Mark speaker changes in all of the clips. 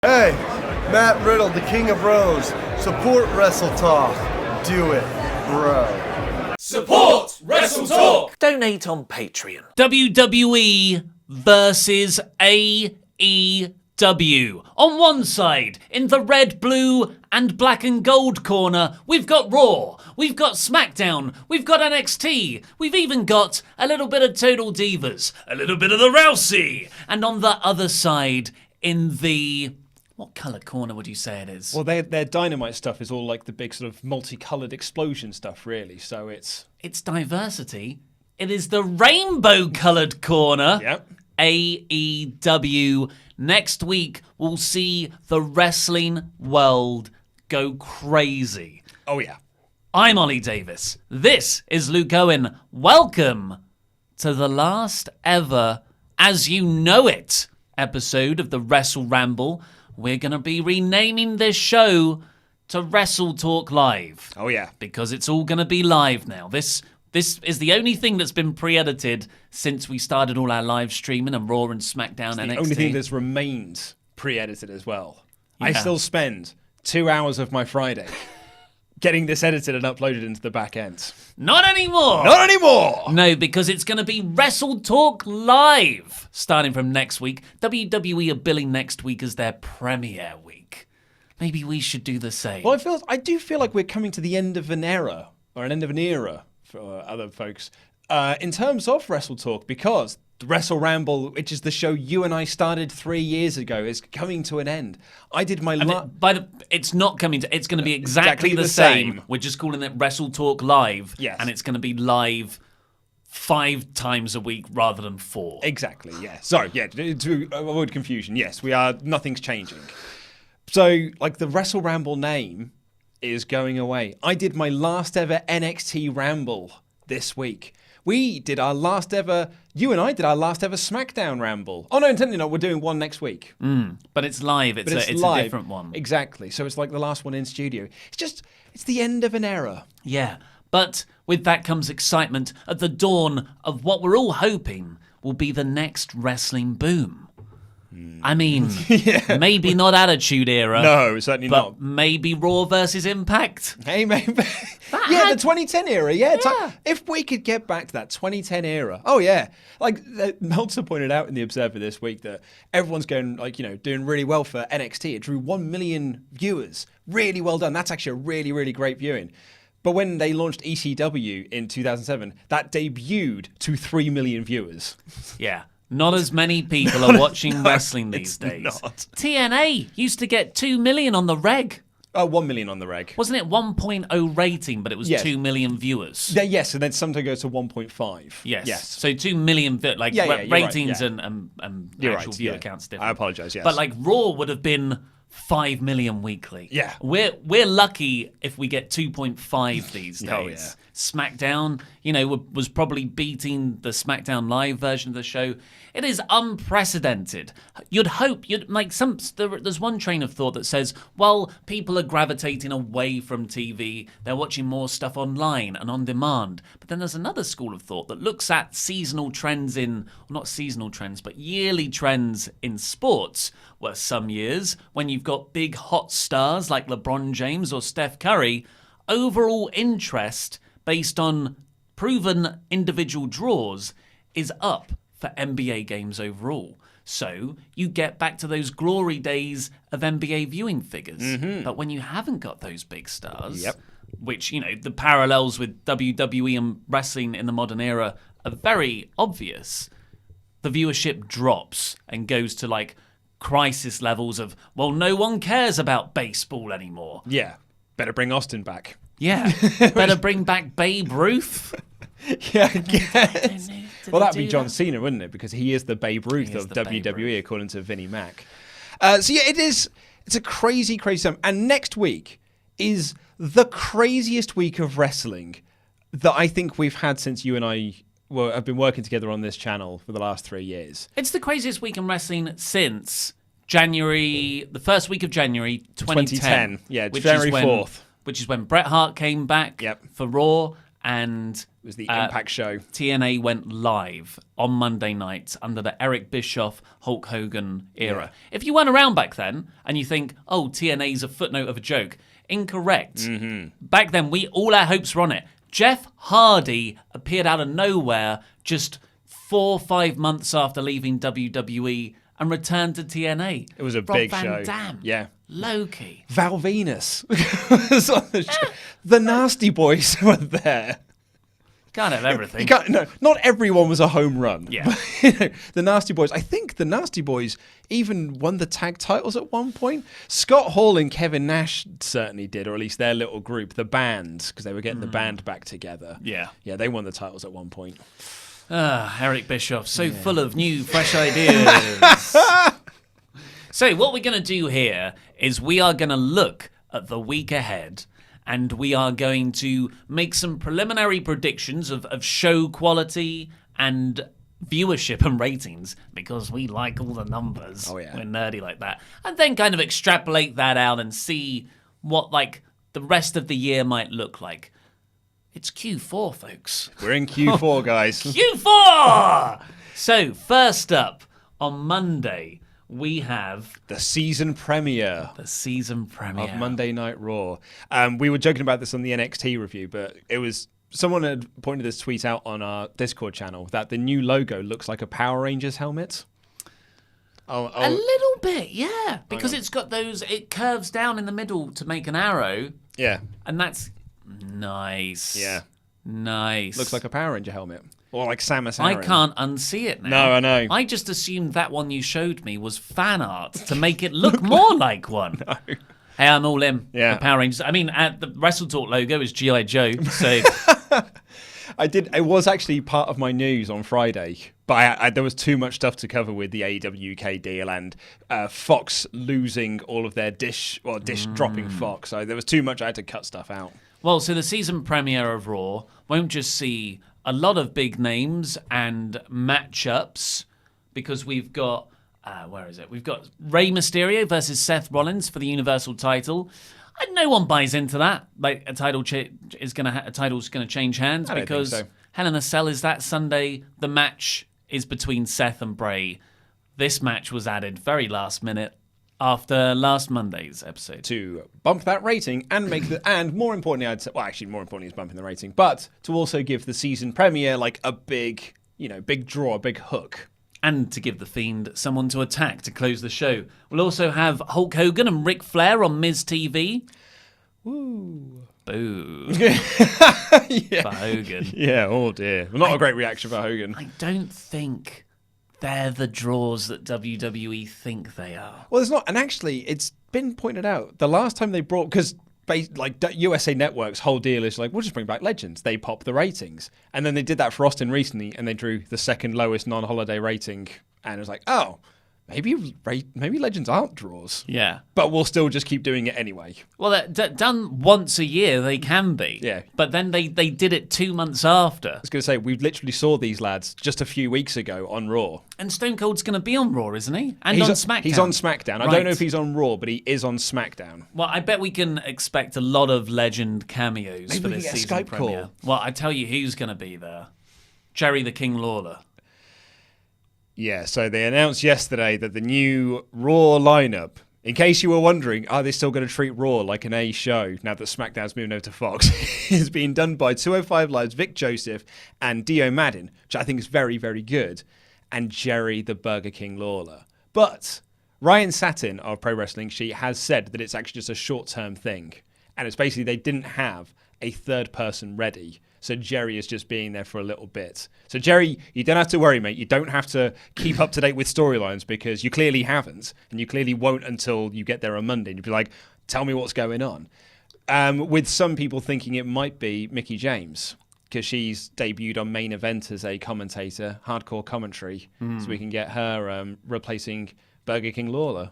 Speaker 1: Hey, Matt Riddle, the King of Rose. Support WrestleTalk. Do it, bro.
Speaker 2: Support WrestleTalk!
Speaker 3: Donate on Patreon.
Speaker 2: WWE Vs AEW. On one side, in the red, blue, and black and gold corner, we've got Raw, we've got SmackDown, we've got NXT, we've even got a little bit of Total Divas, a little bit of the Rousey. And on the other side, in the... what colour corner would you say it is?
Speaker 4: Well, their Dynamite stuff is all like the big sort of multicoloured explosion stuff, really. So it's
Speaker 2: diversity. It is the rainbow-coloured corner.
Speaker 4: Yep.
Speaker 2: AEW. Next week, we'll see the wrestling world go crazy.
Speaker 4: Oh, yeah.
Speaker 2: I'm Ollie Davis. This is Luke Owen. Welcome to the last ever, as you know it, episode of the WrestleRamble. We're going to be renaming this show to WrestleTalk Live.
Speaker 4: Oh, yeah.
Speaker 2: Because it's all going to be live now. This is the only thing that's been pre-edited since we started all our live streaming and Raw and SmackDown NXT.
Speaker 4: The only thing that's remained pre-edited as well.
Speaker 2: Yeah.
Speaker 4: I still spend 2 hours of my Friday getting this edited and uploaded into the back end.
Speaker 2: Not anymore!
Speaker 4: Not anymore!
Speaker 2: No, because it's going to be WrestleTalk Live starting from next week. WWE are billing next week as their premiere week. Maybe we should do the same.
Speaker 4: Well, I do feel like we're coming to the end of an era, or an end of an era for other folks, in terms of WrestleTalk, because the WrestleRamble, which is the show you and I started 3 years ago, is coming to an end. I did my
Speaker 2: it's not coming to. It's going to be exactly the same. We're just calling it WrestleTalk Live.
Speaker 4: Yes.
Speaker 2: And it's going to be live 5 times a week rather than 4.
Speaker 4: Exactly, yeah. Sorry, yeah, to avoid confusion, yes, nothing's changing. So, like, the WrestleRamble name is going away. I did my last ever NXT Ramble this week. You and I did our last ever SmackDown Ramble. Oh, no, intended not. We're doing one next week.
Speaker 2: But it's live. It's a different one.
Speaker 4: Exactly. So it's like the last one in studio. It's the end of an era.
Speaker 2: Yeah. But with that comes excitement at the dawn of what we're all hoping will be the next wrestling boom. I mean, maybe not Attitude Era.
Speaker 4: No, certainly not.
Speaker 2: But maybe Raw versus Impact.
Speaker 4: Hey, maybe. The 2010 era, yeah. If we could get back to that 2010 era. Oh, yeah. Like, Meltzer pointed out in The Observer this week that everyone's going, doing really well for NXT. It drew 1 million viewers. Really well done. That's actually a really, really great viewing. But when they launched ECW in 2007, that debuted to 3 million viewers.
Speaker 2: Yeah. Not as many people are watching wrestling these days.
Speaker 4: Not.
Speaker 2: TNA used to get 2 million on the reg.
Speaker 4: 1 million on the reg.
Speaker 2: Wasn't it 1.0 rating, but it was 2 million viewers?
Speaker 4: Yes, and then sometimes goes to 1.5.
Speaker 2: Yes. So 2 million, ratings
Speaker 4: right,
Speaker 2: and
Speaker 4: you're
Speaker 2: actual viewer counts different.
Speaker 4: I apologise, yes.
Speaker 2: But like Raw would have been 5 million weekly.
Speaker 4: Yeah.
Speaker 2: We're lucky if we get 2.5 these days.
Speaker 4: Oh, yeah.
Speaker 2: SmackDown, was probably beating the SmackDown Live version of the show. It is unprecedented. You'd hope there's one train of thought that says, well, people are gravitating away from TV. They're watching more stuff online and on demand. But then there's another school of thought that looks at seasonal trends not seasonal trends, but yearly trends in sports, where some years, when you've got big hot stars like LeBron James or Steph Curry, overall interest based on proven individual draws is up for NBA games overall. So you get back to those glory days of NBA viewing figures. Mm-hmm. But when you haven't got those big stars, which, the parallels with WWE and wrestling in the modern era are very obvious, the viewership drops and goes to like crisis levels of, well, no one cares about baseball anymore.
Speaker 4: Yeah. Better bring Austin back.
Speaker 2: Yeah. Better bring back Babe Ruth.
Speaker 4: Yeah, I guess. Well, that'd be John Cena, wouldn't it? Because he is the Babe Ruth of WWE, according to Vinnie Mac. It's a crazy, crazy time. And next week is the craziest week of wrestling that I think we've had since you and I have been working together on this channel for the last 3 years.
Speaker 2: It's the craziest week in wrestling since the first week of January 2010.
Speaker 4: Yeah, January 4th.
Speaker 2: Which is when Bret Hart came back for Raw, and
Speaker 4: It was the Impact show.
Speaker 2: TNA went live on Monday night under the Eric Bischoff, Hulk Hogan era. If you weren't around back then and you think, oh, TNA's a footnote of a joke, incorrect.
Speaker 4: Mm-hmm.
Speaker 2: Back then, all our hopes were on it. Jeff Hardy appeared out of nowhere just 4 or 5 months after leaving WWE and returned to TNA.
Speaker 4: It was a
Speaker 2: Rob
Speaker 4: big
Speaker 2: Van
Speaker 4: show.
Speaker 2: Dam.
Speaker 4: Yeah.
Speaker 2: Loki.
Speaker 4: Val Venus was on the show. The Nasty Boys were there.
Speaker 2: Can't have everything.
Speaker 4: No, not everyone was a home run.
Speaker 2: Yeah.
Speaker 4: But, the Nasty Boys. I think the Nasty Boys even won the tag titles at one point. Scott Hall and Kevin Nash certainly did, or at least their little group, the band, because they were getting the band back together.
Speaker 2: Yeah.
Speaker 4: Yeah, they won the titles at one point.
Speaker 2: Eric Bischoff, so full of new, fresh ideas. So what we're going to do here is we are going to look at the week ahead, and we are going to make some preliminary predictions of show quality and viewership and ratings, because we like all the numbers.
Speaker 4: Oh, yeah.
Speaker 2: We're nerdy like that. And then kind of extrapolate that out and see what like the rest of the year might look like. It's Q4, folks.
Speaker 4: We're in Q4, guys.
Speaker 2: Q4! So, first up, on Monday, we have
Speaker 4: The season premiere
Speaker 2: the season premiere.
Speaker 4: of Monday Night Raw. We were joking about this on the NXT review, but it was someone had pointed this tweet out on our Discord channel that the new logo looks like a Power Rangers helmet.
Speaker 2: A little bit, yeah. Because it's got those, it curves down in the middle to make an arrow,
Speaker 4: Yeah.
Speaker 2: and that's nice.
Speaker 4: Yeah.
Speaker 2: Nice.
Speaker 4: Looks like a Power Ranger helmet. Or like Samus
Speaker 2: I
Speaker 4: Aran.
Speaker 2: can't unsee it now.
Speaker 4: No, I know.
Speaker 2: I just assumed that one you showed me was fan art to make it look more like one.
Speaker 4: No.
Speaker 2: Hey, I'm all in.
Speaker 4: Yeah.
Speaker 2: The Power Rangers. I mean, the WrestleTalk logo is G.I. Joe, so
Speaker 4: It was actually part of my news on Friday, but there was too much stuff to cover with the AEW UK deal and Fox losing all of their dish dropping Fox. So there was too much. I had to cut stuff out.
Speaker 2: well, so the season premiere of Raw won't just see a lot of big names and matchups, because we've got where is it? We've got Rey Mysterio versus Seth Rollins for the Universal title. And no one buys into that. Like a title's gonna change hands,
Speaker 4: I don't think
Speaker 2: because
Speaker 4: so.
Speaker 2: Hell in a Cell is that Sunday. The match is between Seth and Bray. This match was added very last minute after last Monday's episode.
Speaker 4: To bump that rating and make and more importantly, I'd say, well, actually, more importantly is bumping the rating, but to also give the season premiere like a big draw, a big hook.
Speaker 2: And to give The Fiend someone to attack to close the show. We'll also have Hulk Hogan and Ric Flair on Miz TV.
Speaker 4: Woo.
Speaker 2: Boo.
Speaker 4: Yeah.
Speaker 2: For Hogan.
Speaker 4: Yeah, oh dear. Well, not a great reaction for Hogan.
Speaker 2: I don't think they're the draws that WWE think they are.
Speaker 4: Well, it's not, and actually, it's been pointed out the last time they brought, because like USA Network's whole deal is like, we'll just bring back legends. They pop the ratings, and then they did that for Austin recently, and they drew the second lowest non-holiday rating, and it was like, oh, maybe legends aren't draws.
Speaker 2: Yeah.
Speaker 4: But we'll still just keep doing it anyway.
Speaker 2: Well, done once a year, they can be.
Speaker 4: Yeah.
Speaker 2: But then they did it 2 months after.
Speaker 4: I was going to say, we literally saw these lads just a few weeks ago on Raw.
Speaker 2: And Stone Cold's going to be on Raw, isn't he? And
Speaker 4: He's
Speaker 2: on SmackDown.
Speaker 4: He's on SmackDown. I
Speaker 2: Right.
Speaker 4: don't know if he's on Raw, but he is on SmackDown.
Speaker 2: Well, I bet we can expect a lot of legend cameos
Speaker 4: Maybe
Speaker 2: for
Speaker 4: we
Speaker 2: this
Speaker 4: can get a
Speaker 2: season
Speaker 4: Skype
Speaker 2: premiere.
Speaker 4: call.
Speaker 2: Well, I tell you who's going to be there. Jerry the King Lawler.
Speaker 4: Yeah, so they announced yesterday that the new Raw lineup, in case you were wondering, are they still going to treat Raw like an A show now that SmackDown's moving over to Fox, is being done by 205 Live's Vic Joseph and Dio Madden, which I think is very, very good, and Jerry the Burger King Lawler. But Ryan Satin of Pro Wrestling Sheet has said that it's actually just a short-term thing, and it's basically they didn't have a third person ready. So Jerry is just being there for a little bit. So Jerry, you don't have to worry, mate. You don't have to keep up to date with storylines, because you clearly haven't, and you clearly won't until you get there on Monday. And you'll be like, tell me what's going on. With some people thinking it might be Mickie James, because she's debuted on Main Event as a commentator, hardcore commentary, so we can get her replacing Burger King Lawler.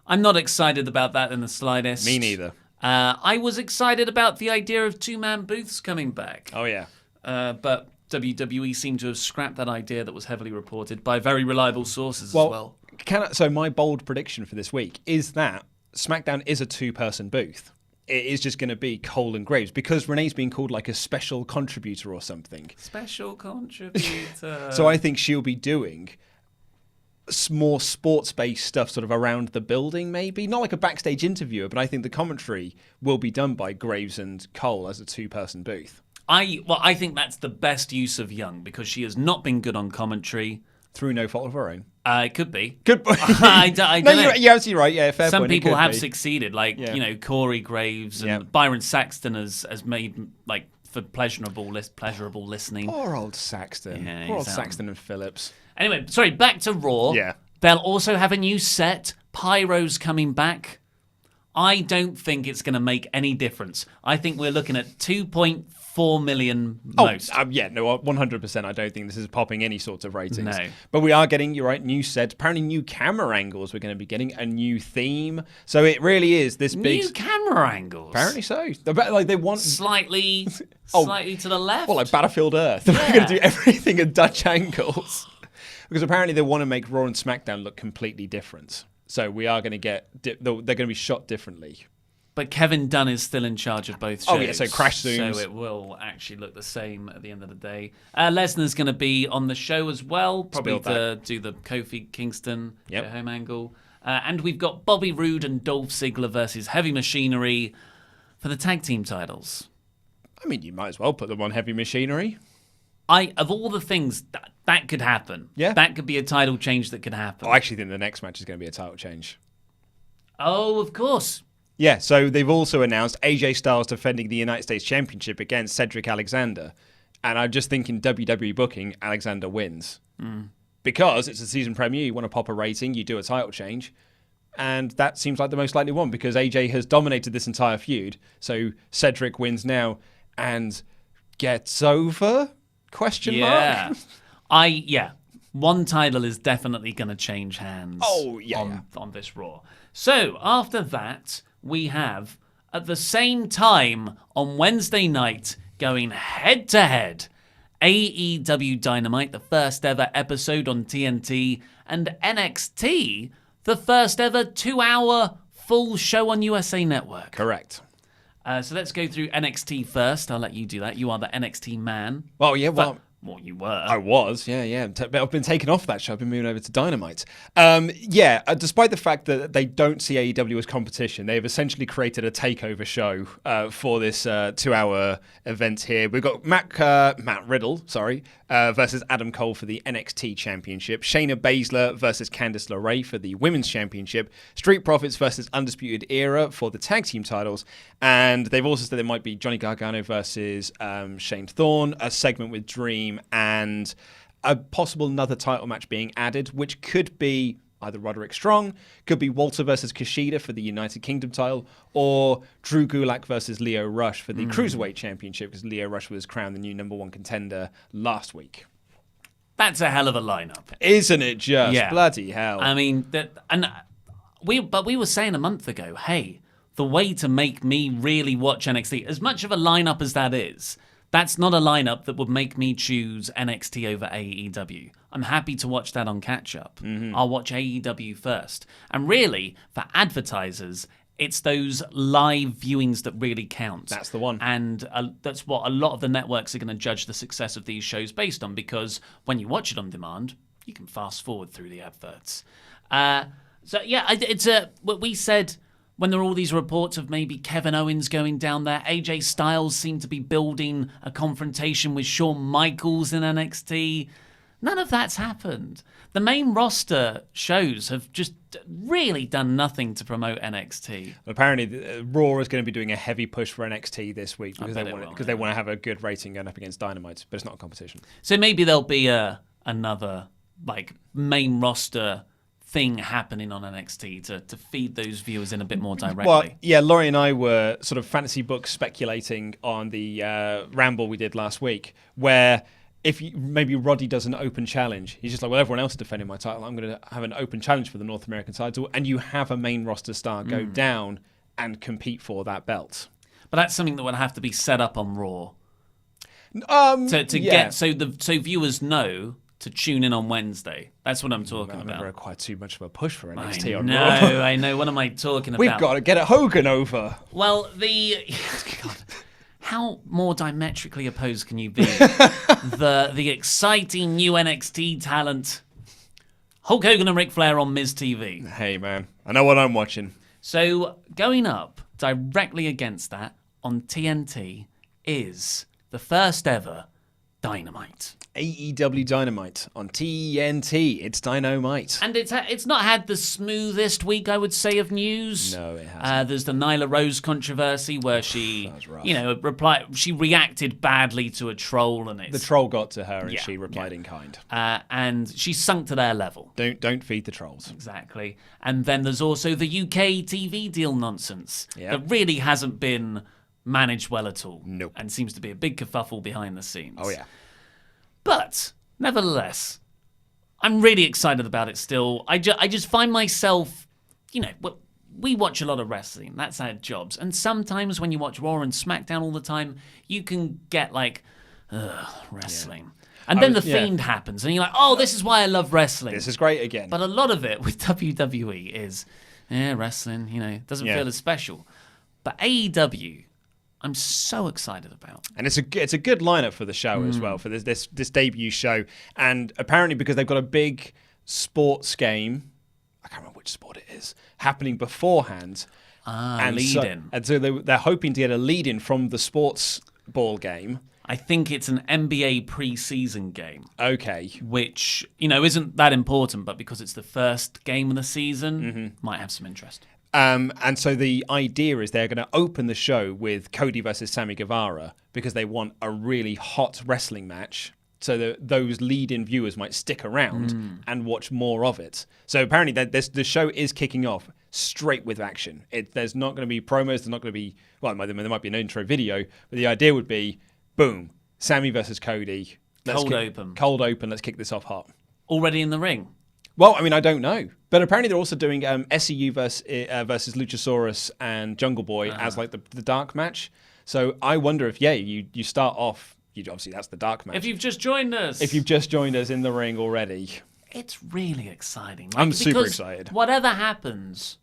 Speaker 2: I'm not excited about that in the slightest.
Speaker 4: Me neither.
Speaker 2: I was excited about the idea of two-man booths coming back.
Speaker 4: Oh, yeah.
Speaker 2: But WWE seemed to have scrapped that idea that was heavily reported by very reliable sources as well.
Speaker 4: So my bold prediction for this week is that SmackDown is a two-person booth. it is just going to be Cole and Graves because Renee's being called like a special contributor or something.
Speaker 2: Special contributor.
Speaker 4: So I think she'll be doing more sports-based stuff sort of around the building, maybe. Not like a backstage interviewer, but I think the commentary will be done by Graves and Cole as a two-person booth.
Speaker 2: I think that's the best use of Young because she has not been good on commentary.
Speaker 4: Through no fault of her own.
Speaker 2: It could be.
Speaker 4: Good.
Speaker 2: I don't
Speaker 4: No,
Speaker 2: know.
Speaker 4: you're absolutely right. Yeah, fair
Speaker 2: Some
Speaker 4: point.
Speaker 2: people have succeeded, like
Speaker 4: Yeah.
Speaker 2: Corey Graves and Byron Saxton has made like for pleasurable listening.
Speaker 4: Poor old Saxton.
Speaker 2: Yeah,
Speaker 4: Poor old
Speaker 2: he's,
Speaker 4: Saxton and Phillips.
Speaker 2: Anyway, sorry, back to Raw.
Speaker 4: Yeah.
Speaker 2: They'll also have a new set. Pyro's coming back. I don't think it's going to make any difference. I think we're looking at 2.4 million most.
Speaker 4: Yeah, no, 100%. I don't think this is popping any sorts of ratings.
Speaker 2: No.
Speaker 4: But we are getting, you're right, new sets. Apparently new camera angles. We're going to be getting a new theme. So it really is this big...
Speaker 2: New camera angles.
Speaker 4: Apparently so. Like they want...
Speaker 2: Slightly to the left.
Speaker 4: Well, like Battlefield Earth. They're going to do everything at Dutch angles. Because apparently they want to make Raw and SmackDown look completely different. So we are going to get... they're going to be shot differently.
Speaker 2: But Kevin Dunn is still in charge of both shows.
Speaker 4: Oh, yeah, so crash zooms.
Speaker 2: So it will actually look the same at the end of the day. Lesnar's going to be on the show as well, probably to do the Kofi Kingston home angle. And we've got Bobby Roode and Dolph Ziggler versus Heavy Machinery for the tag team titles.
Speaker 4: I mean, you might as well put them on Heavy Machinery.
Speaker 2: Of all the things, that could happen.
Speaker 4: Yeah.
Speaker 2: That could be a title change that could happen.
Speaker 4: I actually think the next match is going to be a title change.
Speaker 2: Oh, of course.
Speaker 4: Yeah, so they've also announced AJ Styles defending the United States Championship against Cedric Alexander. And I'm just thinking WWE booking, Alexander wins. Because it's a season premiere, you want to pop a rating, you do a title change. And that seems like the most likely one because AJ has dominated this entire feud. So Cedric wins now and gets over? Question mark?
Speaker 2: One title is definitely going to change hands on this Raw. So after that, we have, at the same time on Wednesday night, going head-to-head, AEW Dynamite, the first ever episode on TNT, and NXT, the first ever 2-hour full show on USA Network.
Speaker 4: Correct.
Speaker 2: So let's go through NXT first. I'll let you do that. You are the NXT man.
Speaker 4: Well, yeah, well...
Speaker 2: Well, you were.
Speaker 4: I was, yeah. But I've been taken off that show. I've been moving over to Dynamite. Despite the fact that they don't see AEW as competition, they've essentially created a takeover show for this 2-hour event here. We've got Matt Riddle, versus Adam Cole for the NXT Championship. Shayna Baszler versus Candice LeRae for the Women's Championship. Street Profits versus Undisputed Era for the Tag Team titles. And they've also said there might be Johnny Gargano versus Shane Thorne, a segment with Dream, and a possible another title match being added, which could be either Roderick Strong, could be Walter versus Kushida for the United Kingdom title, or Drew Gulak versus Leo Rush for the Cruiserweight Championship, because Leo Rush was crowned the new #1 contender last week.
Speaker 2: That's a hell of a lineup,
Speaker 4: isn't it? Just bloody hell.
Speaker 2: I mean, we were saying a month ago, hey, the way to make me really watch NXT, as much of a lineup as that is, that's not a lineup that would make me choose NXT over AEW. I'm happy to watch that on catch-up. I'll watch AEW first. And really, for advertisers, it's those live viewings that really count.
Speaker 4: That's the one.
Speaker 2: And that's what a lot of the networks are going to judge the success of these shows based on, because when you watch it on demand, you can fast forward through the adverts. It's what we said when there were all these reports of maybe Kevin Owens going down there. AJ Styles seemed to be building a confrontation with Shawn Michaels in NXT. None of that's happened. The main roster shows have just really done nothing to promote NXT.
Speaker 4: Apparently, Raw is going to be doing a heavy push for NXT this week because they want to have a good rating going up against Dynamite, but it's not a competition.
Speaker 2: So maybe there'll be another main roster thing happening on NXT to feed those viewers in a bit more directly.
Speaker 4: Well, yeah, Laurie and I were sort of fantasy book speculating on the Ramble we did last week, where if maybe Roddy does an open challenge, he's just like, well, everyone else is defending my title, I'm going to have an open challenge for the North American title, and you have a main roster star go down and compete for that belt.
Speaker 2: But that's something that would have to be set up on Raw. Get so viewers know to tune in on Wednesday. That's what I'm talking
Speaker 4: I've
Speaker 2: about.
Speaker 4: never required too much of a push for NXT
Speaker 2: I
Speaker 4: on
Speaker 2: know,
Speaker 4: Raw.
Speaker 2: I know. What am I talking about?
Speaker 4: We've got to get a Hogan over.
Speaker 2: Well, God, how more diametrically opposed can you be? the exciting new NXT talent, Hulk Hogan and Ric Flair on Miz TV.
Speaker 4: Hey, man. I know what I'm watching.
Speaker 2: So going up directly against that on TNT is the first ever Dynamite.
Speaker 4: AEW Dynamite on TNT. It's Dynamite.
Speaker 2: And it's not had the smoothest week, I would say, of news.
Speaker 4: No, it hasn't.
Speaker 2: There's the Nyla Rose controversy where she,
Speaker 4: That was rough.
Speaker 2: she reacted badly to a troll, and
Speaker 4: The troll got to her and
Speaker 2: Yeah,
Speaker 4: she replied in kind.
Speaker 2: and she sunk to their level.
Speaker 4: Don't feed the trolls.
Speaker 2: Exactly. And then there's also the UK TV deal nonsense
Speaker 4: Yeah.
Speaker 2: that really hasn't been managed well at all.
Speaker 4: Nope.
Speaker 2: And seems to be a big kerfuffle behind the scenes.
Speaker 4: Oh, yeah.
Speaker 2: But nevertheless, I'm really excited about it still. I just find myself, we watch a lot of wrestling. That's our jobs. And sometimes when you watch Raw and SmackDown all the time, you can get like, wrestling. And then the Fiend happens, and you're like, oh, this is why I love wrestling.
Speaker 4: This is great again.
Speaker 2: But a lot of it with WWE is, wrestling, doesn't feel as special. But AEW, I'm so excited about.
Speaker 4: And it's a good lineup for the show as well, for this debut show. And apparently because they've got a big sports game, I can't remember which sport it is, happening beforehand.
Speaker 2: Lead-in.
Speaker 4: And so they're hoping to get a lead-in from the sports ball game.
Speaker 2: I think it's an NBA preseason game.
Speaker 4: Okay.
Speaker 2: Which, isn't that important, but because it's the first game of the season, might have some interest.
Speaker 4: And so the idea is they're going to open the show with Cody versus Sammy Guevara because they want a really hot wrestling match so that those lead-in viewers might stick around and watch more of it. So apparently the show is kicking off straight with action. There's not going to be promos. There's not going to be, there might be an intro video, but the idea would be, boom, Sammy versus Cody.
Speaker 2: Cold open.
Speaker 4: Let's kick this off hot.
Speaker 2: Already in the ring.
Speaker 4: Well, I don't know. But apparently they're also doing SCU versus Luchasaurus and Jungle Boy as like the dark match. So I wonder if, you start off, obviously that's the dark match.
Speaker 2: If you've just joined us.
Speaker 4: If you've just joined us in the ring already.
Speaker 2: It's really exciting.
Speaker 4: I'm super excited.
Speaker 2: Whatever happens,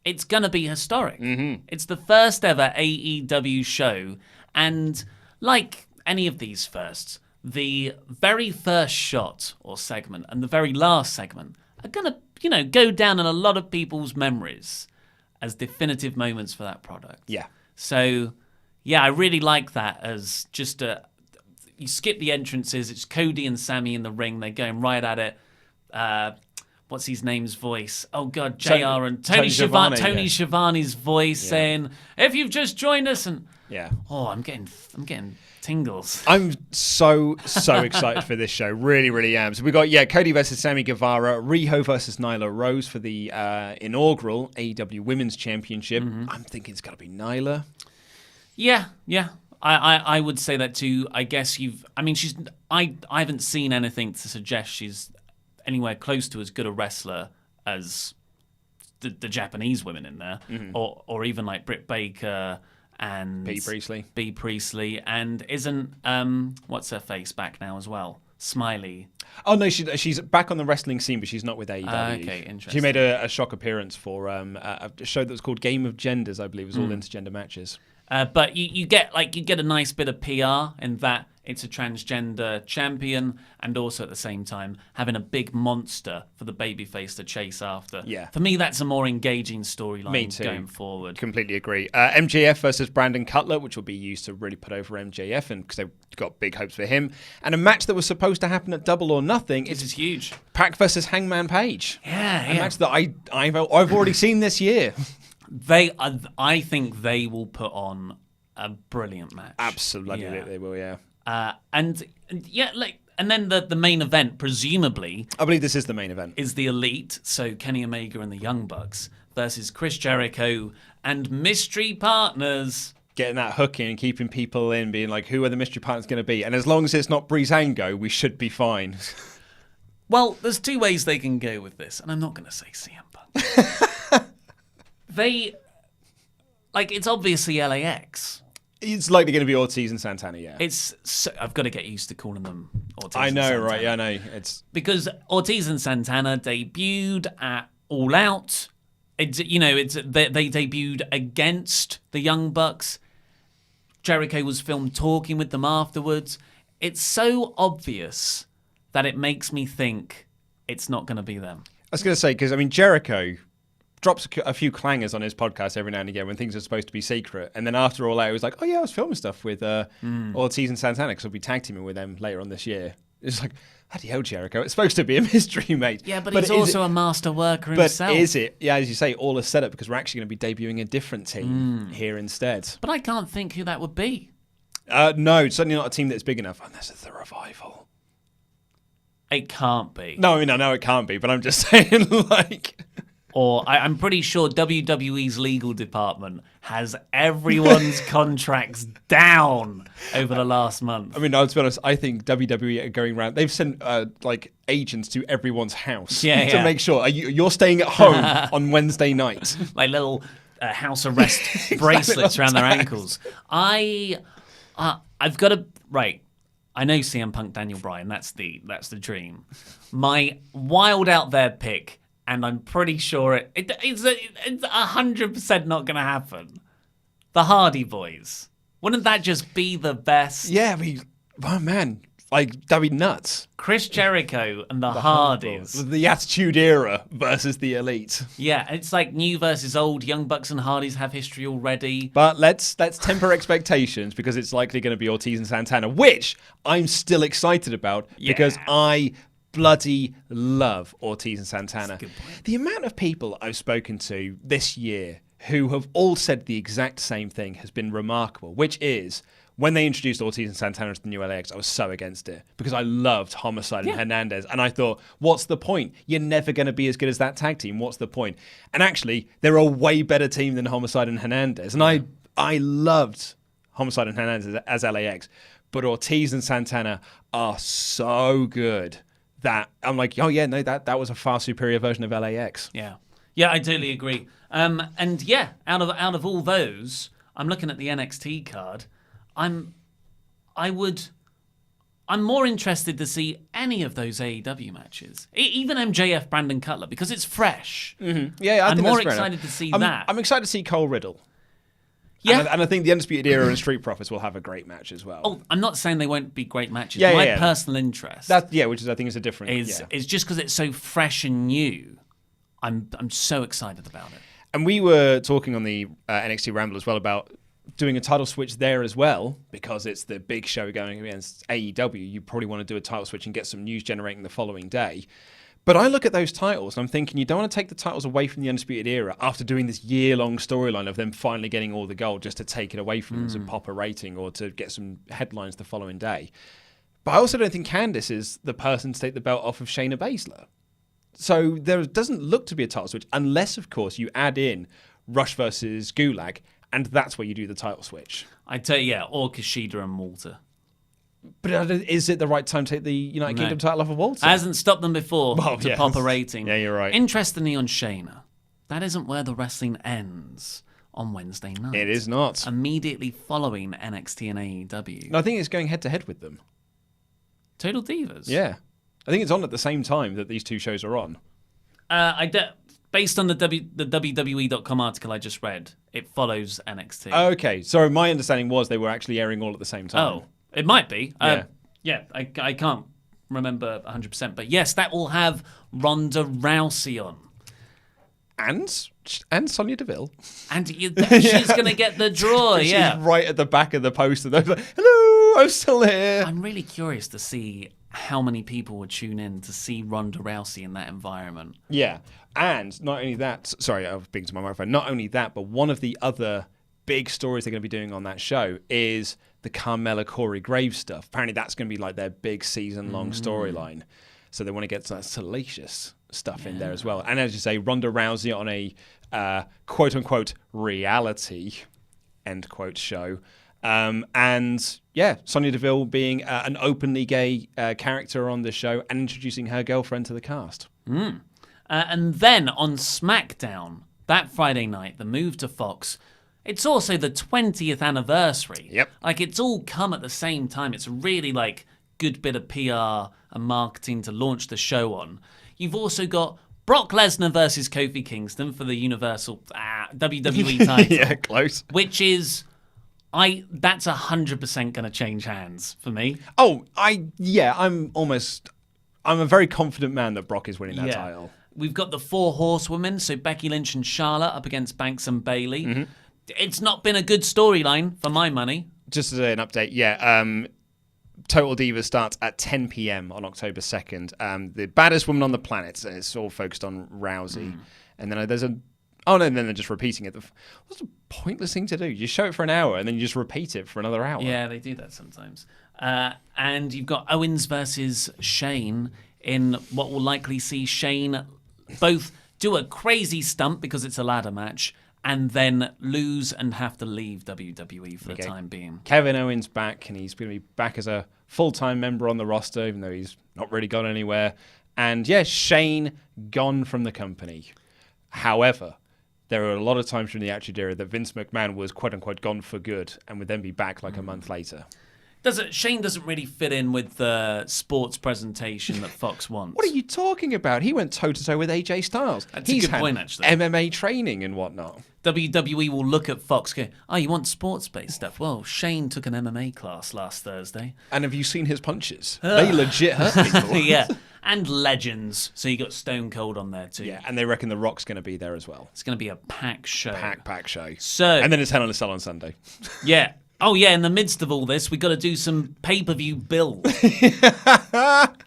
Speaker 2: it's going to be historic.
Speaker 4: Mm-hmm.
Speaker 2: It's the first ever AEW show. And like any of these firsts, the very first shot or segment and the very last segment are going to, go down in a lot of people's memories as definitive moments for that product.
Speaker 4: Yeah.
Speaker 2: So, I really like that as just you skip the entrances. It's Cody and Sammy in the ring. They're going right at it. What's his name's voice? Oh, God, JR and Tony Schiavone's voice saying, if you've just joined us. And I'm getting tingles.
Speaker 4: I'm so excited for this show. Really, really am. So we got Cody versus Sammy Guevara, Riho versus Nyla Rose for the inaugural AEW Women's Championship. I'm thinking it's got to be Nyla.
Speaker 2: Yeah. I would say that too. I guess I haven't seen anything to suggest she's anywhere close to as good a wrestler as the Japanese women in there, or even like Britt Baker and B. Priestley, and isn't what's her face back now as well? Smiley.
Speaker 4: Oh no, she's back on the wrestling scene, but she's not with AEW.
Speaker 2: Okay, interesting.
Speaker 4: She made a shock appearance for a show that was called Game of Genders, I believe. It was all intergender matches.
Speaker 2: But you get a nice bit of PR in that it's a transgender champion, and also at the same time having a big monster for the babyface to chase after.
Speaker 4: Yeah.
Speaker 2: For me, that's a more engaging
Speaker 4: Me
Speaker 2: storyline
Speaker 4: too.
Speaker 2: going forward.
Speaker 4: Completely agree. MJF versus Brandon Cutler, which will be used to really put over MJF, and because they've got big hopes for him. And a match that was supposed to happen at Double or Nothing.
Speaker 2: This is huge.
Speaker 4: Pac versus Hangman Page.
Speaker 2: Yeah,
Speaker 4: a match that I've already seen this year.
Speaker 2: I think they will put on a brilliant match.
Speaker 4: Absolutely, they will. Yeah.
Speaker 2: And then the main event, presumably,
Speaker 4: I believe this is the main event,
Speaker 2: is the Elite. So Kenny Omega and the Young Bucks versus Chris Jericho and mystery partners.
Speaker 4: Getting that hook in, keeping people in, being like, who are the mystery partners going to be? And as long as it's not Breezango, we should be fine.
Speaker 2: Well, there's two ways they can go with this, and I'm not going to say CM Punk. It's obviously LAX.
Speaker 4: It's likely going to be Ortiz and Santana, yeah.
Speaker 2: I've got to get used to calling them Ortiz
Speaker 4: I know,
Speaker 2: and Santana.
Speaker 4: right? Yeah, I know.
Speaker 2: Because Ortiz and Santana debuted at All Out. They debuted against the Young Bucks. Jericho was filmed talking with them afterwards. It's so obvious that it makes me think it's not going to be them.
Speaker 4: I was going to say, because, Jericho drops a few clangers on his podcast every now and again when things are supposed to be secret. And then after All Out, it was like, oh, yeah, I was filming stuff with Ortiz and Santana because I'll be tag teaming with them later on this year. It's like, bloody hell, Jericho. It's supposed to be a mystery, mate.
Speaker 2: Yeah, but he's also a master worker himself.
Speaker 4: But is it? Yeah, as you say, all is set up because we're actually going to be debuting a different team here instead.
Speaker 2: But I can't think who that would be.
Speaker 4: No, certainly not a team that's big enough. Unless it's the Revival.
Speaker 2: It can't be.
Speaker 4: No, I know it can't be, but I'm just saying, like...
Speaker 2: Or I'm pretty sure WWE's legal department has everyone's contracts down over the last month.
Speaker 4: I mean, I'll be honest, I think WWE are going around. They've sent agents to everyone's house to make sure you're staying at home on Wednesday night.
Speaker 2: Like little house arrest bracelets around their ankles. I've got to... Right. I know CM Punk, Daniel Bryan. That's the dream. My wild out there pick... And I'm pretty sure it's 100% not going to happen. The Hardy Boys. Wouldn't that just be the best?
Speaker 4: Yeah, oh man, that'd be nuts.
Speaker 2: Chris Jericho and the Hardys.
Speaker 4: The Attitude Era versus the Elite.
Speaker 2: Yeah, it's like new versus old. Young Bucks and Hardys have history already.
Speaker 4: But let's temper expectations because it's likely going to be Ortiz and Santana, which I'm still excited about because I bloody love Ortiz and Santana. The amount of people I've spoken to this year who have all said the exact same thing has been remarkable, which is when they introduced Ortiz and Santana to the new LAX, I was so against it because I loved Homicide and Hernandez. And I thought, what's the point? You're never going to be as good as that tag team. What's the point? And actually, they're a way better team than Homicide and Hernandez. And I loved Homicide and Hernandez as LAX. But Ortiz and Santana are so good that I'm like, oh yeah, no, that was a far superior version of LAX.
Speaker 2: Yeah, I totally agree. And yeah, out of all those, I'm looking at the NXT card. I'm more interested to see any of those AEW matches, even MJF Brandon Cutler, because it's fresh.
Speaker 4: Mm-hmm. Yeah, I think
Speaker 2: I'm more
Speaker 4: that's fair
Speaker 2: excited
Speaker 4: enough.
Speaker 2: to see that.
Speaker 4: I'm excited to see Cole Riddle.
Speaker 2: Yeah,
Speaker 4: and I think the Undisputed Era and Street Profits will have a great match as well.
Speaker 2: Oh, I'm not saying they won't be great matches.
Speaker 4: Yeah,
Speaker 2: My personal interest,
Speaker 4: which is I think is a different
Speaker 2: is just because it's so fresh and new. I'm so excited about it.
Speaker 4: And we were talking on the NXT Ramble as well about doing a title switch there as well because it's the big show going against AEW. You probably want to do a title switch and get some news generating the following day. But I look at those titles and I'm thinking you don't want to take the titles away from the Undisputed Era after doing this year-long storyline of them finally getting all the gold just to take it away from them to pop a rating or to get some headlines the following day. But I also don't think Candice is the person to take the belt off of Shayna Baszler. So there doesn't look to be a title switch unless, of course, you add in Rush versus Gulag and that's where you do the title switch.
Speaker 2: I'd tell you, or Kushida and Walter.
Speaker 4: But is it the right time to take the United Kingdom title off of Walter?
Speaker 2: It hasn't stopped them before to pop a rating.
Speaker 4: Yeah, you're right.
Speaker 2: Interestingly, on Shayna, that isn't where the wrestling ends on Wednesday night.
Speaker 4: It is not.
Speaker 2: Immediately following NXT and AEW.
Speaker 4: No, I think it's going head-to-head with them.
Speaker 2: Total Divas?
Speaker 4: Yeah. I think it's on at the same time that these two shows are on.
Speaker 2: Based on the WWE.com article I just read, it follows NXT.
Speaker 4: Okay. So my understanding was they were actually airing all at the same time.
Speaker 2: Oh. It might be. I can't remember 100%. But yes, that will have Ronda Rousey on.
Speaker 4: And Sonya Deville.
Speaker 2: And she's going to get the draw,
Speaker 4: She's right at the back of the poster. They're like, hello, I'm still here.
Speaker 2: I'm really curious to see how many people would tune in to see Ronda Rousey in that environment.
Speaker 4: Yeah. And not only that, sorry, I was speaking to my microphone. Not only that, but one of the other big stories they're going to be doing on that show is the Carmella Corey Graves stuff. Apparently that's going to be like their big season-long storyline. So they want to get that salacious stuff in there as well. And as you say, Ronda Rousey on a quote-unquote reality, end quote, show. And yeah, Sonya Deville being an openly gay character on the show and introducing her girlfriend to the cast.
Speaker 2: And then on SmackDown, that Friday night, the move to Fox, It's also the 20th anniversary.
Speaker 4: Yep.
Speaker 2: Like, it's all come at the same time. It's a really, like, good bit of PR and marketing to launch the show on. You've also got Brock Lesnar versus Kofi Kingston for the Universal WWE title.
Speaker 4: Yeah, close.
Speaker 2: Which is, that's 100% going to change hands for me.
Speaker 4: Oh, I'm a very confident man that Brock is winning that title.
Speaker 2: We've got the 4 horsewomen, so Becky Lynch and Charlotte up against Banks and Bayley. Mm-hmm. It's not been a good storyline for my money.
Speaker 4: Just as an update, Total Divas starts at 10 p.m. on October 2nd. The baddest woman on the planet. It's all focused on Rousey. And then then they're just repeating it. What's a pointless thing to do? You show it for an hour and then you just repeat it for another hour.
Speaker 2: Yeah, they do that sometimes. And you've got Owens versus Shane in what will likely see Shane both do a crazy stunt because it's a ladder match and then lose and have to leave WWE for the time being.
Speaker 4: Kevin Owens back, and he's going to be back as a full-time member on the roster, even though he's not really gone anywhere. And Shane gone from the company. However, there are a lot of times during the Attitude Era that Vince McMahon was quote-unquote gone for good and would then be back like a month later.
Speaker 2: Shane doesn't really fit in with the sports presentation that Fox wants.
Speaker 4: What are you talking about? He went toe-to-toe with AJ Styles.
Speaker 2: He's a good point, actually.
Speaker 4: MMA training and whatnot.
Speaker 2: WWE will look at Fox and go, you want sports-based stuff? Well, Shane took an MMA class last Thursday.
Speaker 4: And have you seen his punches? They legit hurt people.
Speaker 2: Yeah. And legends. So you got Stone Cold on there too.
Speaker 4: Yeah, and they reckon The Rock's going to be there as well.
Speaker 2: It's going to be a packed show.
Speaker 4: Pack show.
Speaker 2: And
Speaker 4: then it's Hell in a Cell on Sunday.
Speaker 2: Yeah. Oh, yeah, in the midst of all this, we've got to do some pay-per-view build.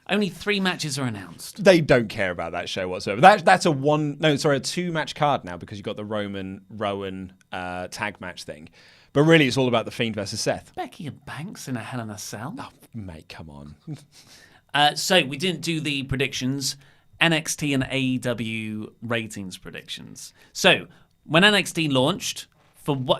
Speaker 2: Only 3 matches are announced.
Speaker 4: They don't care about that show whatsoever. That's a 2-match card now because you've got the Rowan tag match thing. But really, it's all about The Fiend versus Seth.
Speaker 2: Becky and Banks in a Hell in a Cell?
Speaker 4: Oh, mate, come on.
Speaker 2: So, we didn't do the predictions. NXT and AEW ratings predictions. So, when NXT launched...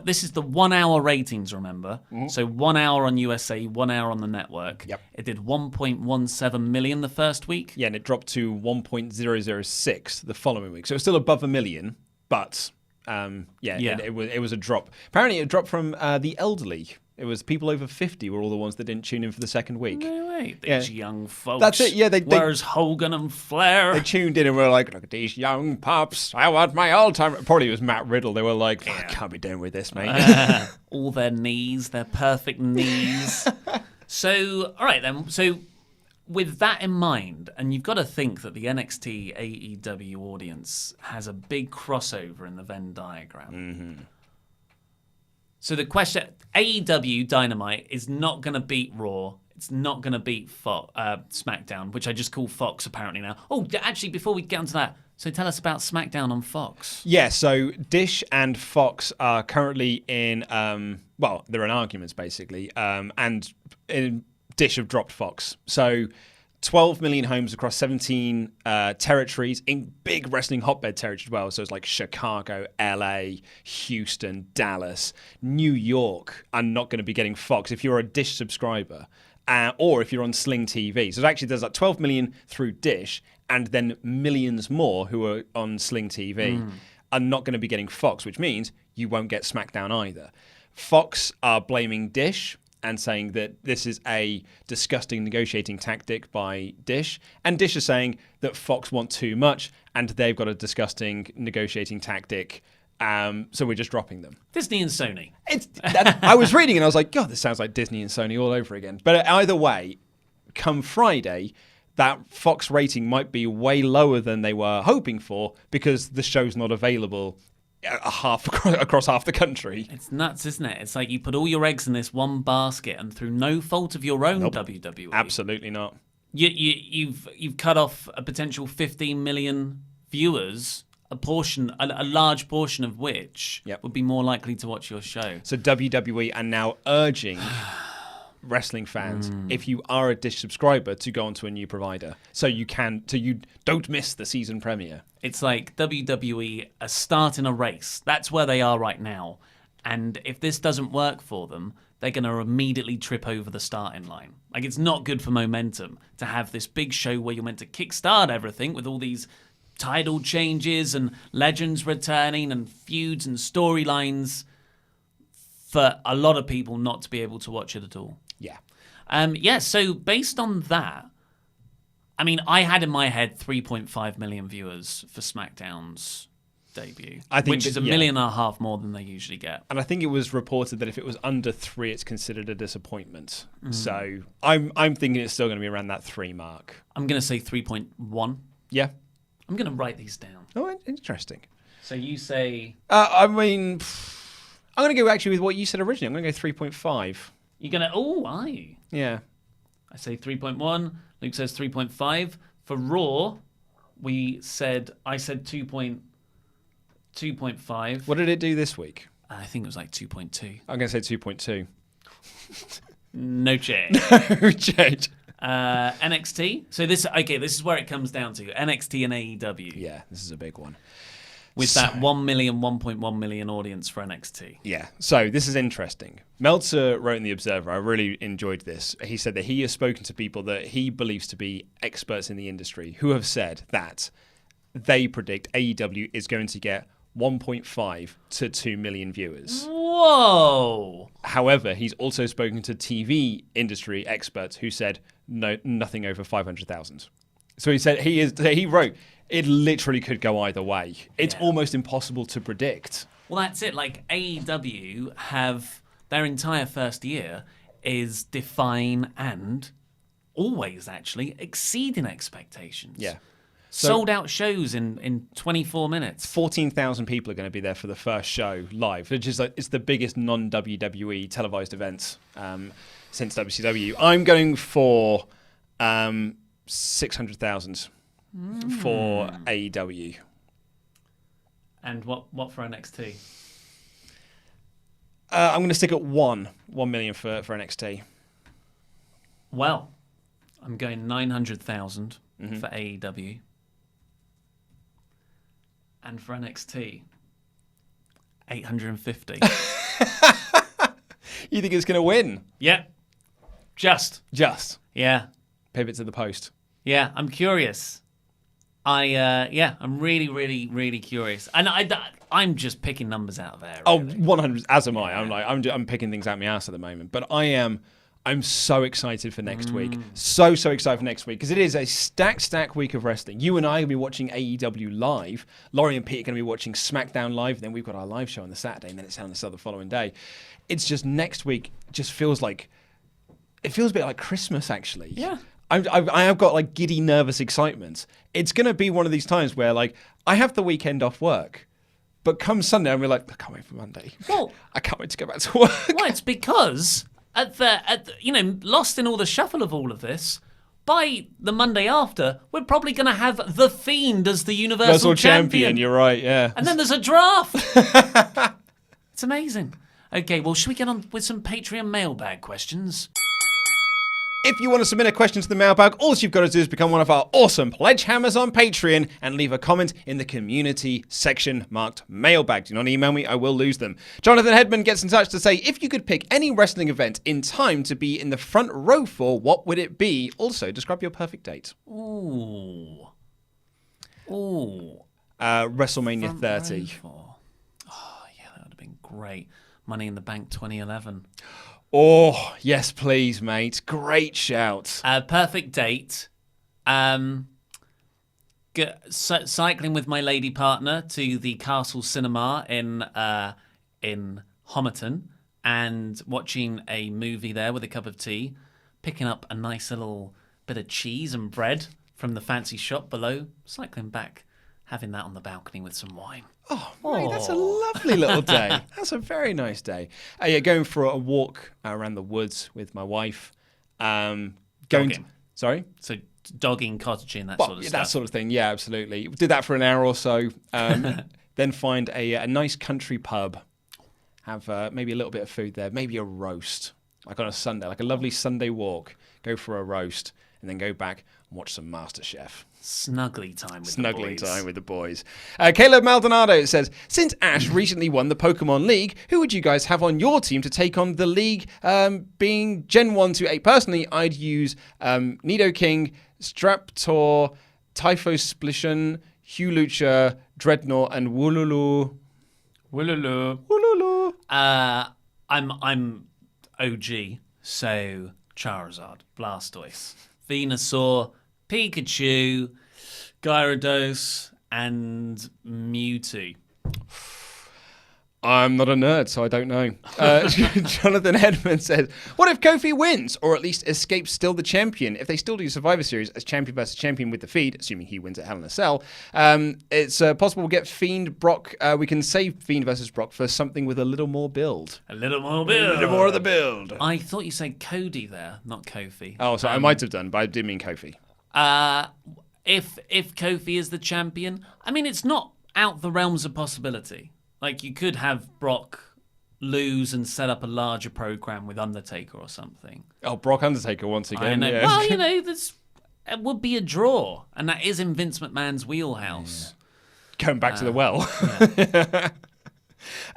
Speaker 2: this is the 1 hour ratings, remember? Mm-hmm. So 1 hour on USA, 1 hour on the network.
Speaker 4: Yep.
Speaker 2: It did 1.17 million the first week.
Speaker 4: Yeah, and it dropped to 1.006 the following week. So it's still above 1 million, but it was a drop. Apparently it dropped from the elderly. It was people over 50 were all the ones that didn't tune in for the second week.
Speaker 2: No way. These young folks.
Speaker 4: That's it, yeah.
Speaker 2: Where's Hogan and Flair?
Speaker 4: They tuned in and were like, look at these young pups. I want my all-time... Probably it was Matt Riddle. They were like, I can't be doing with this, mate.
Speaker 2: All their knees, their perfect knees. So, all right then. So, with that in mind, and you've got to think that the NXT AEW audience has a big crossover in the Venn diagram. Mm-hmm. So the question, AEW Dynamite is not going to beat Raw. It's not going to beat SmackDown, which I just call Fox apparently now. Oh, actually, before we get onto that, so tell us about SmackDown on Fox.
Speaker 4: Yeah, so Dish and Fox are currently in, they're in arguments basically, and Dish have dropped Fox. So 12 million homes across 17 territories in big wrestling hotbed territories as well. So it's like Chicago, LA, Houston, Dallas, New York are not going to be getting Fox if you're a Dish subscriber or if you're on Sling TV. So actually there's like 12 million through Dish and then millions more who are on Sling TV are not going to be getting Fox, which means you won't get SmackDown either. Fox are blaming Dish and saying that this is a disgusting negotiating tactic by Dish. And Dish is saying that Fox want too much and they've got a disgusting negotiating tactic, so we're just dropping them.
Speaker 2: Disney and Sony.
Speaker 4: I was reading and I was like, God, this sounds like Disney and Sony all over again. But either way, come Friday, that Fox rating might be way lower than they were hoping for because the show's not available across half the country.
Speaker 2: It's nuts, isn't it? It's like you put all your eggs in this one basket, and through no fault of your own, WWE,
Speaker 4: absolutely not.
Speaker 2: You've cut off a potential 15 million viewers, a large portion of which would be more likely to watch your show.
Speaker 4: So WWE are now urging wrestling fans, if you are a Dish subscriber, to go onto a new provider so you don't miss the season premiere.
Speaker 2: It's like WWE are starting a race. That's where they are right now. And if this doesn't work for them, they're going to immediately trip over the starting line. Like, it's not good for momentum to have this big show where you're meant to kickstart everything with all these title changes and legends returning and feuds and storylines. for a lot of people not to be able to watch it at all.
Speaker 4: Yeah.
Speaker 2: So based on that, I mean, I had in my head 3.5 million viewers for SmackDown's debut, which is a million and a half more than they usually get.
Speaker 4: And I think it was reported that if it was under 3, it's considered a disappointment. So I'm thinking it's still going to be around that 3 mark.
Speaker 2: I'm going to say 3.1.
Speaker 4: Yeah.
Speaker 2: I'm going to write these down.
Speaker 4: Oh, interesting.
Speaker 2: So you say...
Speaker 4: I'm going to go actually with what you said originally. I'm going to go 3.5.
Speaker 2: You're going to... Oh, aye.
Speaker 4: Yeah.
Speaker 2: I say 3.1. Luke says 3.5. For Raw, I said 2.5.
Speaker 4: What did it do this week?
Speaker 2: I think it was like 2.2.
Speaker 4: I'm going to say 2.2.
Speaker 2: No change.
Speaker 4: No change.
Speaker 2: NXT. So this is where it comes down to NXT and AEW.
Speaker 4: Yeah, this is a big one.
Speaker 2: With that 1.1 million audience for NXT.
Speaker 4: Yeah, so this is interesting. Meltzer wrote in The Observer, I really enjoyed this. He said that he has spoken to people that he believes to be experts in the industry who have said that they predict AEW is going to get 1.5 to 2 million viewers.
Speaker 2: Whoa!
Speaker 4: However, he's also spoken to TV industry experts who said no, nothing over 500,000. So he wrote, it literally could go either way. It's almost impossible to predict.
Speaker 2: Well, that's it. Like AEW have their entire first year is define and always actually exceeding expectations.
Speaker 4: Yeah.
Speaker 2: Sold out shows in 24 minutes.
Speaker 4: 14,000 people are going to be there for the first show live, which is it's the biggest non-WWE televised event since WCW. I'm going for 600,000 for AEW.
Speaker 2: And what for NXT?
Speaker 4: I'm going to stick at 1 million for NXT.
Speaker 2: Well, I'm going 900,000 for AEW. And for NXT, 850.
Speaker 4: You think it's going to win?
Speaker 2: Yeah. Just. Yeah.
Speaker 4: Pivot to the post.
Speaker 2: Yeah, I'm curious. I'm really, really, really curious. And I'm just picking numbers out of there. Really.
Speaker 4: 100, as am I. I'm picking things out my ass at the moment. But I'm so excited for next week. So excited for next week because it is a stacked week of wrestling. You and I are going to be watching AEW live. Laurie and Pete are going to be watching SmackDown live. And then we've got our live show on the Saturday, and then it's on the following day. It's just next week just feels a bit like Christmas, actually.
Speaker 2: Yeah.
Speaker 4: I have got like giddy, nervous excitement. It's going to be one of these times where like I have the weekend off work, but come Sunday, I'm like, I can't wait for Monday.
Speaker 2: Well,
Speaker 4: I can't wait to go back to work.
Speaker 2: Well, it's because at the lost in all the shuffle of all of this, by the Monday after, we're probably going to have The Fiend as the Universal Champion.
Speaker 4: You're right, yeah.
Speaker 2: And then there's a draft. It's amazing. Okay, well, should we get on with some Patreon mailbag questions?
Speaker 4: If you want to submit a question to the mailbag, all you've got to do is become one of our awesome pledge hammers on Patreon and leave a comment in the community section marked mailbag. Do not email me, I will lose them. Jonathan Hedman gets in touch to say, if you could pick any wrestling event in time to be in the front row for, what would it be? Also, describe your perfect date.
Speaker 2: Ooh.
Speaker 4: WrestleMania 30.
Speaker 2: Oh, yeah, that would have been great. Money in the Bank 2011.
Speaker 4: Oh, yes, please, mate. Great shout.
Speaker 2: Perfect date. Cycling with my lady partner to the Castle Cinema in Homerton and watching a movie there with a cup of tea, picking up a nice little bit of cheese and bread from the fancy shop below, cycling back, having that on the balcony with some wine.
Speaker 4: Oh, mate, that's a lovely little day. That's a very nice day. Going for a walk around the woods with my wife.
Speaker 2: Dogging.
Speaker 4: Sorry?
Speaker 2: So dogging, cottaging, that sort of stuff.
Speaker 4: That sort of thing, yeah, absolutely. Did that for an hour or so. Then find a nice country pub. Have maybe a little bit of food there. Maybe a roast. Like on a Sunday, like a lovely Sunday walk. Go for a roast. And then go back and watch some MasterChef.
Speaker 2: Snuggly time with the boys.
Speaker 4: Caleb Maldonado says, since Ash recently won the Pokemon League, who would you guys have on your team to take on the league? Being Gen 1 to 8, personally, I'd use Nidoking, Straptor, Typhosplition, Hulucha, Dreadnought, and Wooloo.
Speaker 2: Wooloo.
Speaker 4: Wooloo.
Speaker 2: I'm OG, so Charizard, Blastoise, Venusaur, Pikachu, Gyarados, and Mewtwo.
Speaker 4: I'm not a nerd, so I don't know. Jonathan Edmond says, what if Kofi wins, or at least escapes still the champion? If they still do Survivor Series as champion versus champion with the feed, assuming he wins at Hell in a Cell, it's possible we'll get Fiend Brock. We can save Fiend versus Brock for something with a little more build.
Speaker 2: A little more build.
Speaker 4: A little more of the build.
Speaker 2: I thought you said Cody there, not Kofi.
Speaker 4: Oh, so I might have done, but I did mean Kofi.
Speaker 2: If Kofi is the champion, I mean, it's not out the realms of possibility. Like, you could have Brock lose and set up a larger program with Undertaker or something.
Speaker 4: Oh, Brock Undertaker once again.
Speaker 2: I know.
Speaker 4: Yeah.
Speaker 2: Well, it would be a draw, and that is in Vince McMahon's wheelhouse.
Speaker 4: Yeah. Going back to the well.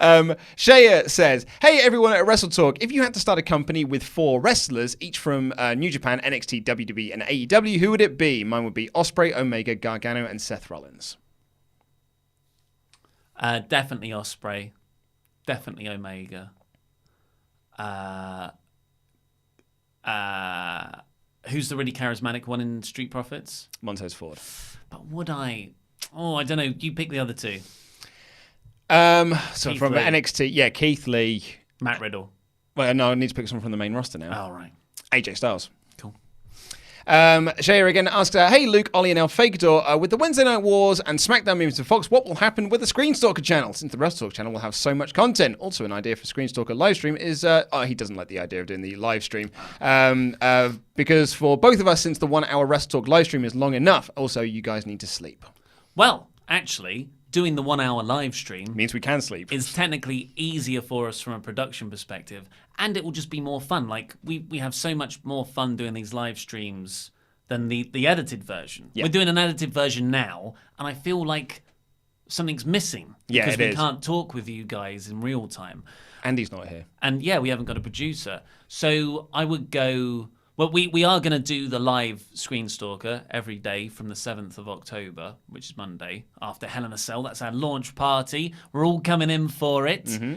Speaker 2: Yeah.
Speaker 4: Shea says, hey everyone at WrestleTalk, if you had to start a company with 4 wrestlers, each from New Japan, NXT, WWE, and AEW, who would it be? Mine would be Ospreay, Omega, Gargano, and Seth Rollins.
Speaker 2: Definitely Ospreay. Definitely Omega. Who's the really charismatic one in Street Profits?
Speaker 4: Montez Ford.
Speaker 2: But would I? Oh, I don't know. You pick the other two.
Speaker 4: So
Speaker 2: Keith
Speaker 4: from
Speaker 2: Lee.
Speaker 4: NXT, Keith Lee.
Speaker 2: Matt Riddle.
Speaker 4: Well, no, I need to pick someone from the main roster now.
Speaker 2: Oh, right.
Speaker 4: AJ Styles.
Speaker 2: Cool.
Speaker 4: Shea again asks, hey Luke, Ollie, and El Fagador, with the Wednesday Night Wars and SmackDown moving to Fox, what will happen with the Screenstalker channel? Since the WrestleTalk channel will have so much content. Also, an idea for Screenstalker livestream is, he doesn't like the idea of doing the live stream. Because for both of us, since the 1 hour WrestleTalk livestream is long enough, also you guys need to sleep.
Speaker 2: Well, actually, doing the 1 hour live stream
Speaker 4: Means we can sleep.
Speaker 2: is technically easier for us from a production perspective, and it will just be more fun. Like, we have so much more fun doing these live streams than the edited version.
Speaker 4: Yeah.
Speaker 2: We're doing an edited version now, and I feel like something's missing
Speaker 4: Yeah,
Speaker 2: because
Speaker 4: it
Speaker 2: we
Speaker 4: is.
Speaker 2: can't talk with you guys in real time.
Speaker 4: Andy's not here.
Speaker 2: And yeah, we haven't got a producer. So I would go... Well, we are going to do the live Screenstalker every day from the 7th of October, which is Monday, after Hell in a Cell. That's our launch party. We're all coming in for it.
Speaker 4: Mm-hmm.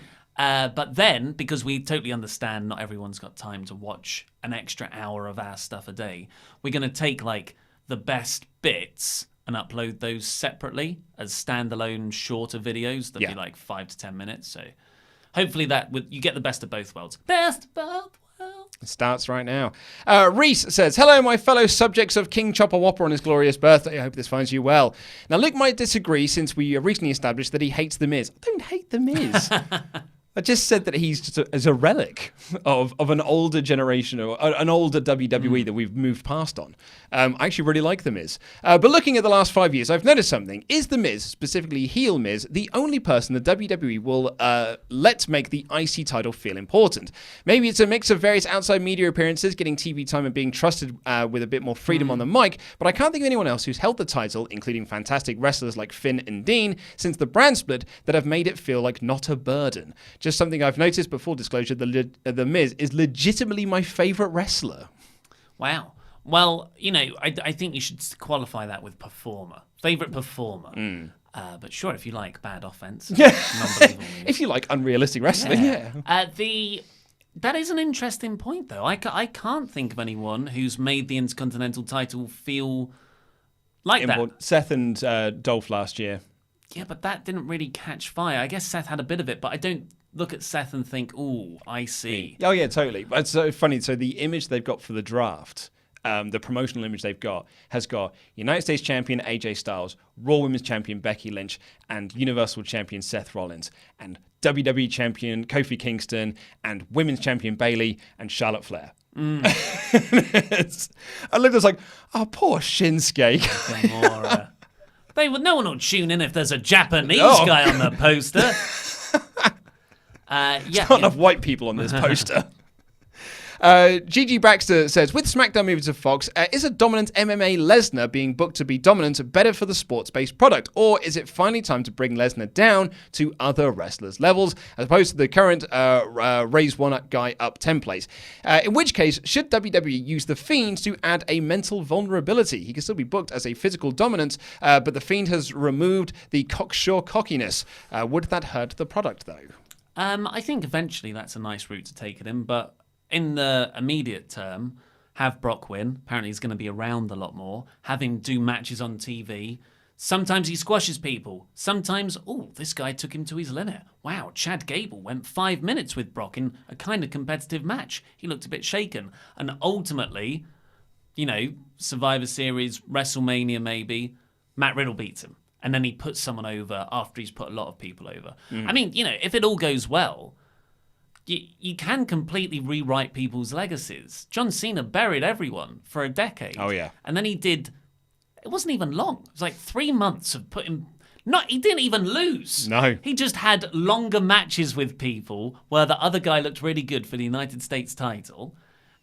Speaker 2: But then, because we totally understand not everyone's got time to watch an extra hour of our stuff a day, we're going to take, like, the best bits and upload those separately as standalone shorter videos that'd be like 5 to 10 minutes. So hopefully you get the best of both worlds. Best of both worlds.
Speaker 4: It starts right now. Reese says, hello, my fellow subjects of King Chopper Whopper on his glorious birthday. I hope this finds you well. Now, Luke might disagree since we recently established that he hates The Miz. I don't hate The Miz. I just said that he's just as a relic of an older generation, or an older WWE that we've moved past on. I actually really like The Miz. But looking at the last 5 years, I've noticed something. Is The Miz, specifically heel Miz, the only person the WWE will let make the IC title feel important? Maybe it's a mix of various outside media appearances, getting TV time and being trusted with a bit more freedom on the mic, but I can't think of anyone else who's held the title, including fantastic wrestlers like Finn and Dean, since the brand split, that have made it feel like not a burden. Just something I've noticed, but full disclosure, the Miz is legitimately my favorite wrestler.
Speaker 2: Wow. Well, I think you should qualify that with performer. Favorite performer. But sure, if you like bad offense. Non-believable news.
Speaker 4: If you like unrealistic wrestling, yeah.
Speaker 2: That is an interesting point, though. I can't think of anyone who's made the Intercontinental title feel like that.
Speaker 4: Seth and Dolph last year.
Speaker 2: Yeah, but that didn't really catch fire. I guess Seth had a bit of it, but I don't look at Seth and think, ooh, I see.
Speaker 4: Oh, yeah, totally. But it's so funny. So the image they've got for the draft, the promotional image they've got, has got United States Champion AJ Styles, Raw Women's Champion Becky Lynch, and Universal Champion Seth Rollins, and WWE Champion Kofi Kingston, and Women's Champion Bayley, and Charlotte Flair. I looked, I was like, oh, poor Shinsuke.
Speaker 2: No one will tune in if there's a Japanese guy on the poster.
Speaker 4: Not enough white people on this poster. Gigi Baxter says, with SmackDown moving to Fox, is a dominant MMA Lesnar being booked to be dominant better for the sports-based product? Or is it finally time to bring Lesnar down to other wrestlers' levels, as opposed to the current raise one guy up template? In which case, should WWE use The Fiend to add a mental vulnerability? He can still be booked as a physical dominant, but The Fiend has removed the cocksure cockiness. Would that hurt the product, though?
Speaker 2: I think eventually that's a nice route to take it in, but in the immediate term, have Brock win. Apparently he's going to be around a lot more. Have him do matches on TV. Sometimes he squashes people. Sometimes, this guy took him to his limit. Wow, Chad Gable went 5 minutes with Brock in a kind of competitive match. He looked a bit shaken. And ultimately, Survivor Series, WrestleMania maybe, Matt Riddle beats him. And then he puts someone over after he's put a lot of people over. I mean, if it all goes well, you can completely rewrite people's legacies. John Cena buried everyone for a decade.
Speaker 4: Oh, yeah.
Speaker 2: And then he did... It wasn't even long. It was like 3 months of putting... He didn't even lose.
Speaker 4: No.
Speaker 2: He just had longer matches with people where the other guy looked really good for the United States title.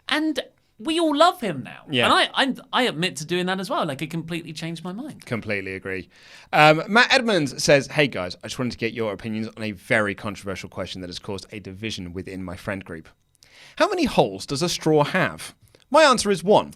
Speaker 2: And we all love him now.
Speaker 4: Yeah.
Speaker 2: And I admit to doing that as well. Like, it completely changed my mind.
Speaker 4: Completely agree. Matt Edmonds says, hey guys, I just wanted to get your opinions on a very controversial question that has caused a division within my friend group. How many holes does a straw have? My answer is 1.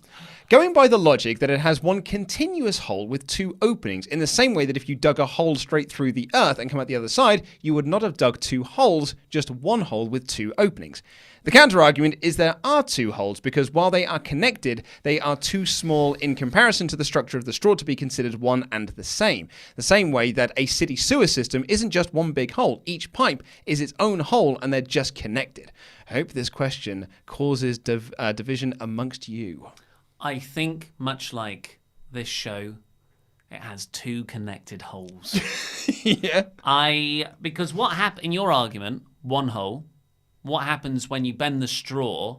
Speaker 4: Going by the logic that it has one continuous hole with 2 openings, in the same way that if you dug a hole straight through the earth and come out the other side, you would not have dug 2 holes, just 1 hole with 2 openings. The counter-argument is there are 2 holes because while they are connected, they are too small in comparison to the structure of the straw to be considered one and the same. The same way that a city sewer system isn't just one big hole. Each pipe is its own hole and they're just connected. I hope this question causes division amongst you.
Speaker 2: I think, much like this show, it has 2 connected holes.
Speaker 4: Yeah.
Speaker 2: Because what happened in your argument, 1 hole, what happens when you bend the straw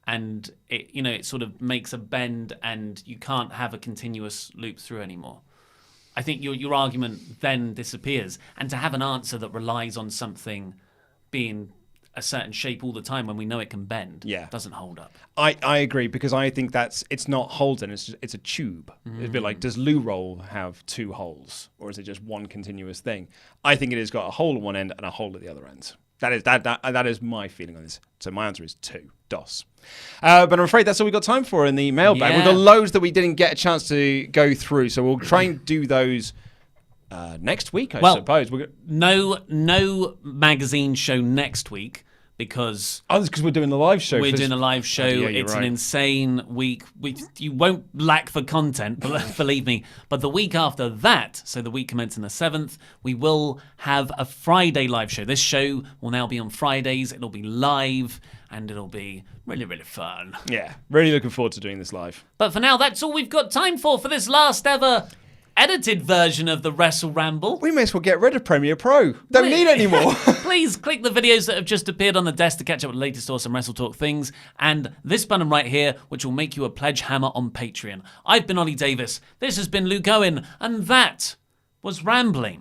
Speaker 2: and it sort of makes a bend and you can't have a continuous loop through anymore? I think your argument then disappears. And to have an answer that relies on something being a certain shape all the time when we know it can bend doesn't hold up.
Speaker 4: I agree, because I think it's not holes in, it's a tube. It's a bit like, does loo roll have 2 holes or is it just one continuous thing? I think it has got a hole at one end and a hole at the other end. That is my feeling on this. So my answer is 2. DOS. But I'm afraid that's all we got time for in the mailbag. We've got loads that we didn't get a chance to go through, so we'll try and do those next week, I suppose.
Speaker 2: No magazine show next week because...
Speaker 4: Oh, that's because we're doing the live show.
Speaker 2: We're doing a live show. It's an insane week. You won't lack for content, believe me. But the week after that, so the week commencing the 7th, we will have a Friday live show. This show will now be on Fridays. It'll be live, and it'll be really, really fun.
Speaker 4: Yeah, really looking forward to doing this live.
Speaker 2: But for now, that's all we've got time for this last ever edited version of the WrestleRamble.
Speaker 4: We may as well get rid of Premiere Pro. Don't need any more.
Speaker 2: Please click the videos that have just appeared on the desk to catch up with the latest awesome WrestleTalk things, and this button right here, which will make you a pledge hammer on Patreon. I've been Ollie Davis, this has been Luke Owen, and that was Rambling.